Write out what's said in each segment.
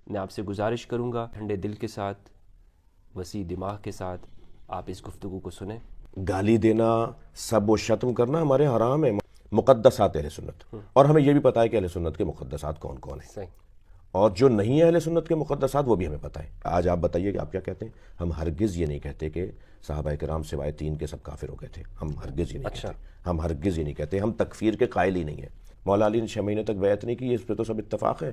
میں آپ سے گزارش کروں گا ٹھنڈے دل کے ساتھ، وسیع دماغ کے ساتھ آپ اس گفتگو کو سنیں۔ گالی دینا، سب و شتم کرنا ہمارے حرام ہے، مقدسات اہل سنت، اور ہمیں یہ بھی پتہ ہے کہ اہل سنت کے مقدسات کون کون ہیں، صحیح۔ اور جو نہیں ہے اہل سنت کے مقدسات وہ بھی ہمیں پتہ ہے۔ آج آپ بتائیے کہ آپ کیا کہتے ہیں؟ ہم ہرگز یہ نہیں کہتے کہ صحابہ کرام سوائے 3 کے سب کافر ہو گئے تھے، ہم ہرگز یہ نہیں اچھا۔ کہتے، ہم ہرگز یہ نہیں کہتے، ہم تکفیر کے قائل ہی نہیں ہیں۔ مولا علی نے 6 مہینے تک بیعت نہیں کی، اس پہ تو سب اتفاق ہے،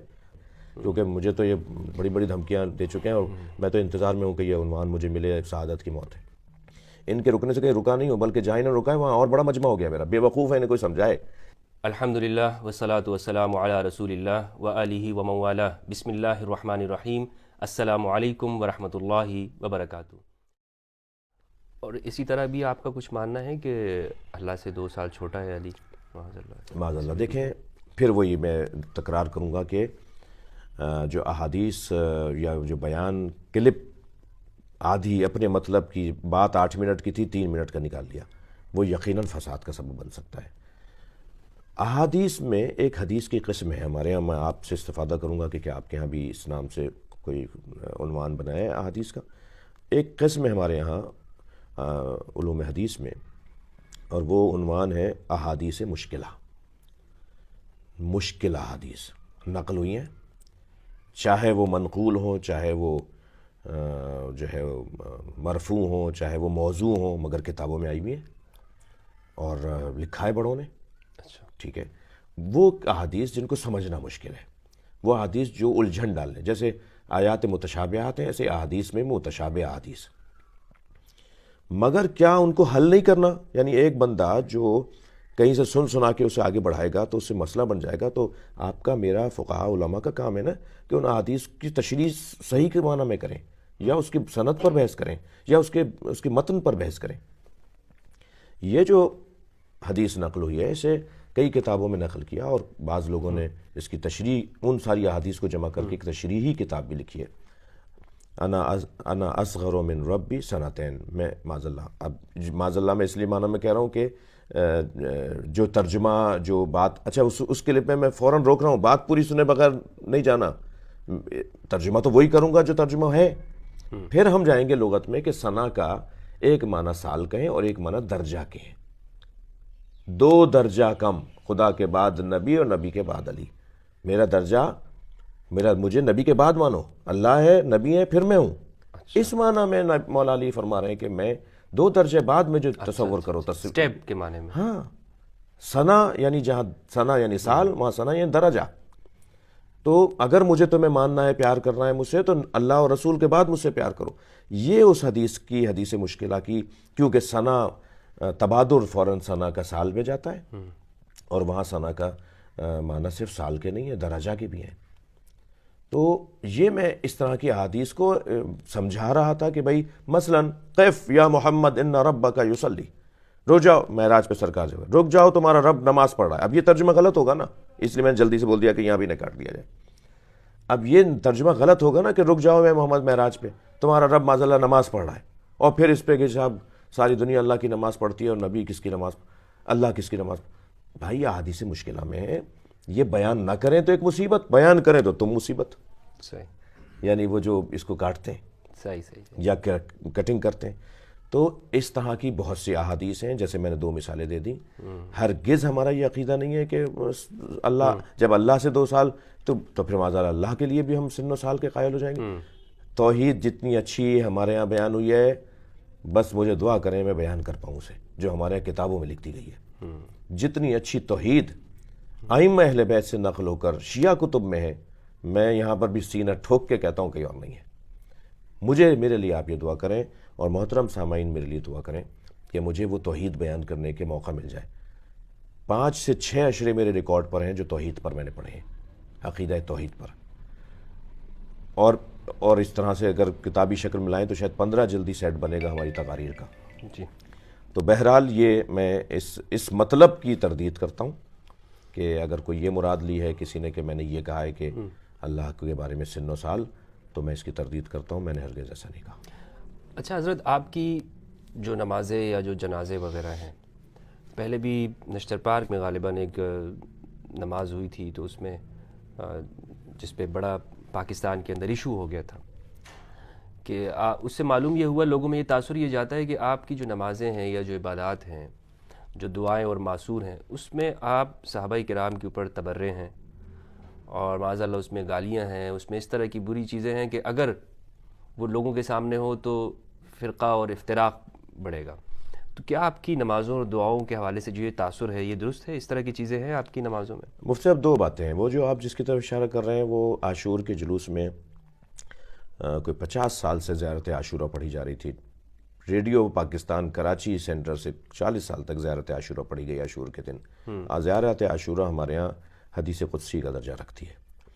کیونکہ مجھے تو یہ بڑی بڑی دھمکیاں دے چکے ہیں، اور میں تو انتظار میں ہوں کہ یہ عنوان مجھے ملے، سعادت کی موت ہے۔ ان کے رکنے سے کہیں رکا نہیں ہو، بلکہ جہاں انہوں نے رکا ہے وہاں اور بڑا مجمع ہو گیا میرا، بے وقوف ہے، انہیں کوئی سمجھائے۔ الحمدللہ والصلاة والسلام علی رسول اللہ وآلہ ومن والہ۔ بسم اللہ الرحمن الرحیم۔ السلام علیکم ورحمۃ اللہ وبرکاتہ۔ اور اسی طرح بھی آپ کا کچھ ماننا ہے کہ اللہ سے 2 سال چھوٹا ہے علی؟ معاذ اللہ۔ معاذ اللہ۔ دیکھیں، پھر وہی میں تکرار کروں گا کہ جو احادیث یا جو بیان کلپ آدھی اپنے مطلب کی بات 8 منٹ کی تھی 3 منٹ کا نکال لیا، وہ یقیناً فساد کا سبب بن سکتا ہے۔ احادیث میں ایک حدیث کی قسم ہے ہمارے یہاں، میں آپ سے استفادہ کروں گا کہ کیا آپ کے ہاں بھی اس نام سے کوئی عنوان بنا ہے احادیث کا۔ ایک قسم ہے ہمارے یہاں علوم حدیث میں، اور وہ عنوان ہے احادیث مشکلہ۔ مشکل احادیث نقل ہوئی ہیں، چاہے وہ منقول ہوں، چاہے وہ جو ہے مرفوع ہوں، چاہے وہ موضوع ہوں، مگر کتابوں میں آئی ہوئی ہیں اور لکھا ہے بڑوں نے۔ اچھا۔ ٹھیک ہے، وہ احادیث جن کو سمجھنا مشکل ہے، وہ احادیث جو الجھن ڈالنے، جیسے آیات متشابہات ہیں، ایسے احادیث میں متشابہ احادیث، مگر کیا ان کو حل نہیں کرنا؟ یعنی ایک بندہ جو کہیں سے سنا کے اسے آگے بڑھائے گا تو اس سے مسئلہ بن جائے گا، تو آپ کا میرا فقہاء علماء کا کام ہے نا کہ ان احادیث کی تشریح صحیح کے معنی میں کریں، یا اس کی سند پر بحث کریں، یا اس کے متن پر بحث کریں۔ یہ جو حدیث نقل ہوئی ہے اسے کئی کتابوں میں نقل کیا، اور بعض لوگوں نے اس کی تشریح، ان ساری احادیث کو جمع کر کے ایک تشریحی کتاب بھی لکھی ہے، انا اصغر من ربی سنتین۔ میں معاذ اللہ، اب معاذ اللہ میں اس لیے معنی میں کہہ رہا ہوں کہ جو ترجمہ، جو بات، اچھا اس کے لیے میں فوراً روک رہا ہوں، بات پوری سنے بغیر نہیں جانا، ترجمہ تو وہی کروں گا جو ترجمہ ہے۔ پھر ہم جائیں گے لغت میں کہ ثنا کا ایک معنی سال کہیں اور ایک معنی درجہ کہیں، 2 درجہ کم، خدا کے بعد نبی اور نبی کے بعد علی، میرا درجہ، مجھے نبی کے بعد مانو، اللہ ہے، نبی ہے، پھر میں ہوں۔ اس معنی میں مولا علی فرما رہے ہیں کہ میں 2 درجے بعد میں جو تصور کرو، اسٹیپ کے معنی میں۔ ہاں، ثنا یعنی جہاں ثنا یعنی سال، وہاں ثنا یعنی درجہ۔ تو اگر مجھے تمہیں ماننا ہے، پیار کرنا ہے مجھ سے، تو اللہ اور رسول کے بعد مجھ سے پیار کرو۔ یہ اس حدیث کی، حدیث مشکلہ کی، کیونکہ ثنا تبادر فوراً ثنا کا سال میں جاتا ہے، اور وہاں ثنا کا معنی صرف سال کے نہیں ہے، درجہ کے بھی ہیں۔ تو یہ میں اس طرح کی احادیث کو سمجھا رہا تھا کہ بھائی مثلاً قف یا محمد ان ربک یصلی، رک جاؤ، معراج پہ سرکار جو ہے، رک جاؤ تمہارا رب نماز پڑھ رہا ہے۔ اب یہ ترجمہ غلط ہوگا نا، اس لیے میں نے جلدی سے بول دیا کہ یہاں بھی نہ کاٹ دیا جائے۔ اب یہ ترجمہ غلط ہوگا نا کہ رک جاؤ میں محمد معراج پہ، تمہارا رب معاذ اللہ نماز پڑھ رہا ہے، اور پھر اس پہ کہ صاحب ساری دنیا اللہ کی نماز پڑھتی ہے اور نبی کس کی نماز، اللہ کس کی نماز۔ بھائی احادیث مشکلہ میں یہ بیان نہ کریں تو ایک مصیبت، بیان کریں تو تم مصیبت۔ صحیح، یعنی وہ جو اس کو کاٹتے ہیں صحیح۔ یا کٹنگ کرتے ہیں، تو اس طرح کی بہت سی احادیث ہیں، جیسے میں نے 2 مثالیں دے دیں۔ ہرگز ہمارا یہ عقیدہ نہیں ہے کہ اللہ، جب اللہ سے 2 سال تو پھر معاذ اللہ کے لیے بھی ہم سن و سال کے قائل ہو جائیں گے۔ توحید جتنی اچھی ہمارے ہاں بیان ہوئی ہے، بس مجھے دعا کریں میں بیان کر پاؤں اسے، جو ہمارے کتابوں میں لکھ دی گئی ہے۔ جتنی اچھی توحید ائمہ اہل بیت سے نقل ہو کر شیعہ کتب میں ہے، میں یہاں پر بھی سینہ ٹھوک کے کہتا ہوں کہیں اور نہیں ہے۔ میرے لیے آپ یہ دعا کریں، اور محترم سامعین میرے لیے دعا کریں کہ مجھے وہ توحید بیان کرنے کے موقع مل جائے۔ 5 سے 6 اشرے میرے ریکارڈ پر ہیں جو توحید پر میں نے پڑھے ہیں، عقیدہ توحید پر، اور اس طرح سے اگر کتابی شکل ملائیں تو شاید 15 جلدی سیٹ بنے گا ہماری تقاریر کا۔ جی، تو بہرحال یہ میں اس مطلب کی تردید کرتا ہوں کہ اگر کوئی یہ مراد لی ہے کسی نے کہ میں نے یہ کہا ہے کہ اللہ کے بارے میں سن و سال، تو میں اس کی تردید کرتا ہوں، میں نے ہرگز ایسا نہیں کہا۔ اچھا حضرت، آپ کی جو نمازیں یا جو جنازے وغیرہ ہیں، پہلے بھی نشتر پارک میں غالباً ایک نماز ہوئی تھی، تو اس میں جس پہ بڑا پاکستان کے اندر ایشو ہو گیا تھا کہ اس سے معلوم یہ ہوا، لوگوں میں یہ تاثر یہ جاتا ہے کہ آپ کی جو نمازیں ہیں یا جو عبادات ہیں، جو دعائیں اور معصور ہیں، اس میں آپ صحابہ کرام کے اوپر تبرے ہیں، اور معاذ اللہ اس میں گالیاں ہیں، اس میں اس طرح کی بری چیزیں ہیں کہ اگر وہ لوگوں کے سامنے ہو تو فرقہ اور افتراق بڑھے گا۔ تو کیا آپ کی نمازوں اور دعاؤں کے حوالے سے جو یہ تاثر ہے یہ درست ہے؟ اس طرح کی چیزیں ہیں آپ کی نمازوں میں؟ مفتی صاحب دو باتیں ہیں، وہ جو آپ جس کی طرف اشارہ کر رہے ہیں وہ عاشور کے جلوس میں کوئی 50 سال سے زیارت عاشورہ پڑھی جا رہی تھی۔ ریڈیو پاکستان کراچی سینٹر سے 40 سال تک زیارت عاشورہ پڑھی گئی عاشور کے دن۔ زیارت عاشورہ ہمارے ہاں حدیث قدسی کا درجہ رکھتی ہے۔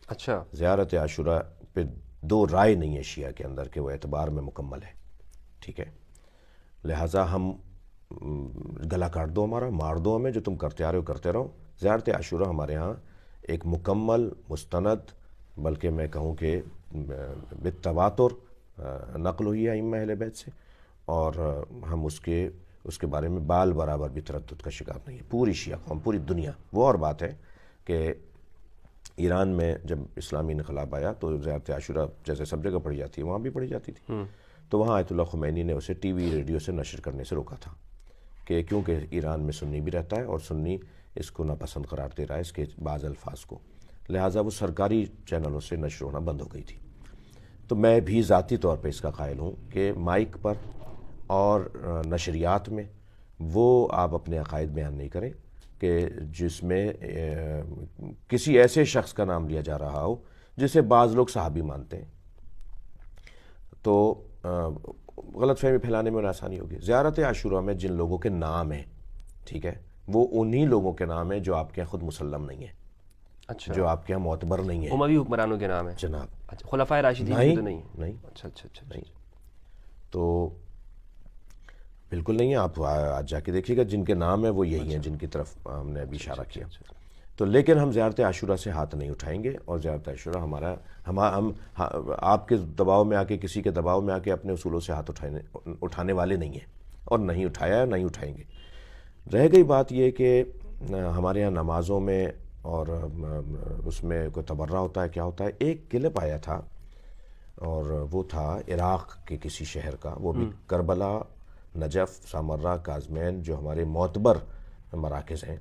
اچھا، زیارت عاشورہ پہ دو رائے نہیں ہے شیعہ کے اندر کہ وہ اعتبار میں مکمل ہے، ٹھیک ہے؟ لہٰذا ہم گلا کاٹ دو ہمارا، مار دو ہمیں، جو تم کرتے آ رہے ہو کرتے رہو۔ زیارت عاشورہ ہمارے ہاں ایک مکمل مستند، بلکہ میں کہوں کہ بالتواتر نقل ہوئی ہے ائمہ اہل بیت سے، اور ہم اس کے بارے میں بال برابر بھی تردد کا شکار نہیں ہے پوری شیعہ قوم، پوری دنیا۔ وہ اور بات ہے کہ ایران میں جب اسلامی انقلاب آیا تو زیارت عاشورہ جیسے سب جگہ پڑھی جاتی ہے وہاں بھی پڑھی جاتی تھی، تو وہاں آیت اللہ خمینی نے اسے ٹی وی ریڈیو سے نشر کرنے سے روکا تھا، کہ کیونکہ ایران میں سنی بھی رہتا ہے اور سنی اس کو ناپسند قرار دے رہا ہے اس کے بعض الفاظ کو، لہٰذا وہ سرکاری چینلوں سے نشر ہونا بند ہو گئی تھی۔ تو میں بھی ذاتی طور پہ اس کا قائل ہوں کہ مائک پر اور نشریات میں وہ آپ اپنے عقائد بیان نہیں کریں کہ جس میں کسی ایسے شخص کا نام لیا جا رہا ہو جسے بعض لوگ صحابی مانتے ہیں، تو غلط فہمی پھیلانے میں انہیں آسانی ہوگی۔ زیارت عاشورہ میں جن لوگوں کے نام ہیں، ٹھیک ہے، وہ انہی لوگوں کے نام ہیں جو آپ کے یہاں خود مسلم نہیں ہیں، اچھا، جو آپ کے یہاں معتبر نہیں ہیں اموی حکمرانوں کے نام ہیں جناب۔ اچھا، خلفائے راشدین کی تو نہیں ہے؟ نہیں اچھا اچھا اچھا نہیں، تو بالکل نہیں ہے۔ آپ آج جا کے دیکھیے گا جن کے نام ہیں وہ یہی ہیں جن کی طرف ہم نے ابھی اشارہ کیا۔ تو لیکن ہم زیارت عاشورہ سے ہاتھ نہیں اٹھائیں گے، اور زیارت عاشورہ ہم آپ کے دباؤ میں آ کے، کسی کے دباؤ میں آ کے اپنے اصولوں سے ہاتھ اٹھانے والے نہیں ہیں، اور نہیں اٹھایا ہے، نہیں اٹھائیں گے۔ رہ گئی بات یہ کہ ہمارے یہاں نمازوں میں اور اس میں کوئی تبرہ ہوتا ہے، کیا ہوتا ہے۔ ایک کلپ آیا تھا اور وہ تھا عراق کے کسی شہر کا، وہ بھی کربلا، نجف، سامرہ، کاظمین جو ہمارے معتبر مراکز ہیں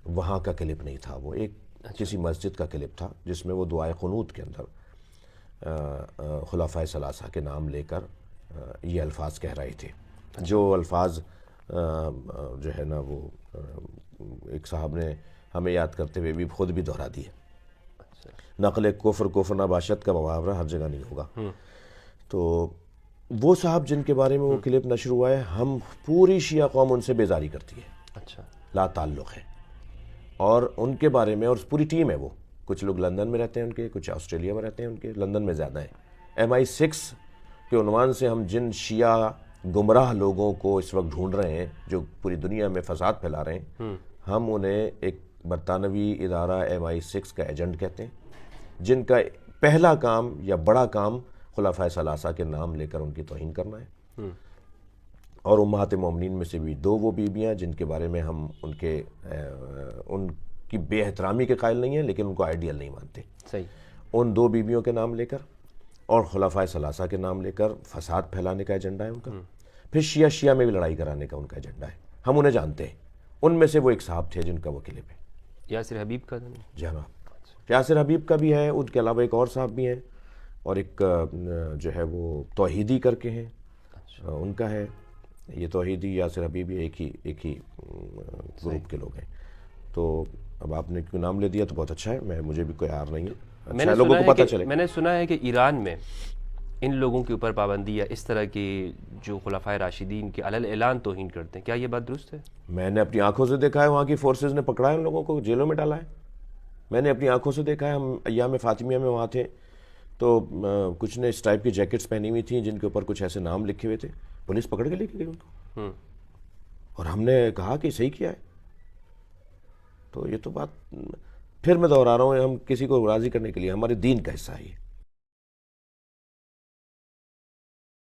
وہاں کا کلپ نہیں تھا، وہ ایک کسی مسجد کا کلپ تھا جس میں وہ دعائے قنوت کے اندر خلفائے ثلاثہ کے نام لے کر یہ الفاظ کہہ رہے تھے، جو الفاظ جو ہے نا وہ ایک صاحب نے ہمیں یاد کرتے ہوئے بھی خود بھی دہرا دیے۔ نقل کفر نباشت کا محاورہ ہر جگہ نہیں ہوگا۔ تو وہ صاحب جن کے بارے میں وہ کلپ نشر ہوا ہے، ہم پوری شیعہ قوم ان سے بیزاری کرتی ہے، اچھا، لا تعلق ہے، اور ان کے بارے میں، اور پوری ٹیم ہے، وہ کچھ لوگ لندن میں رہتے ہیں ان کے، کچھ آسٹریلیا میں رہتے ہیں ان کے، لندن میں زیادہ ہیں۔ MI6 کے عنوان سے ہم جن شیعہ گمراہ لوگوں کو اس وقت ڈھونڈ رہے ہیں جو پوری دنیا میں فساد پھیلا رہے ہیں، ہم انہیں ایک برطانوی ادارہ MI6 کا ایجنٹ کہتے ہیں، جن کا پہلا کام یا بڑا کام خلفائے ثلاثہ کے نام لے کر ان کی توہین کرنا ہے۔ اور امہات مومنین میں سے بھی 2 وہ بیویاں جن کے بارے میں ہم ان کی بے احترامی کے قائل نہیں ہیں، لیکن ان کو آئیڈیل نہیں مانتے، صحیح، ان 2 بیویوں کے نام لے کر اور خلفائے ثلاثہ کے نام لے کر فساد پھیلانے کا ایجنڈا ہے ان کا۔ پھر شیعہ میں بھی لڑائی کرانے کا ان کا ایجنڈا ہے، ہم انہیں جانتے ہیں۔ ان میں سے وہ ایک صاحب تھے جن کا وہ کلپ ہے، یاسر حبیب کا تو نہیں؟ جناب یاسر حبیب کا بھی ہے، ان کے علاوہ ایک اور صاحب بھی ہیں، اور ایک جو ہے وہ توحیدی کر کے ہیں، ان کا ہے۔ یہ توحیدی یاسر حبیبی ایک ہی گروپ کے لوگ ہیں۔ تو اب آپ نے کیوں نام لے دیا تو بہت اچھا ہے، مجھے بھی کوئی آر نہیں ہے، اچھا لوگوں کو پتہ چلے۔ میں نے سنا ہے کہ ایران میں ان لوگوں کے اوپر پابندی یا اس طرح کی جو خلفائے راشدین کے علی اعلان توہین کرتے ہیں، کیا یہ بات درست ہے؟ میں نے اپنی آنکھوں سے دیکھا ہے، وہاں کی فورسز نے پکڑا ہے ان لوگوں کو، جیلوں میں ڈالا ہے، میں نے اپنی آنکھوں سے دیکھا ہے۔ ہم ایام فاطمیہ میں وہاں تھے تو کچھ نے اس ٹائپ کی جیکٹس پہنی ہوئی تھیں جن کے اوپر کچھ ایسے نام لکھے ہوئے تھے، پولیس پکڑ کے لے کے گئی ان کو، اور ہم نے کہا کہ صحیح کیا ہے۔ تو یہ تو بات پھر میں دہرا رہا ہوں، ہم کسی کو راضی کرنے کے لیے، ہمارے دین کا حصہ ہے یہ۔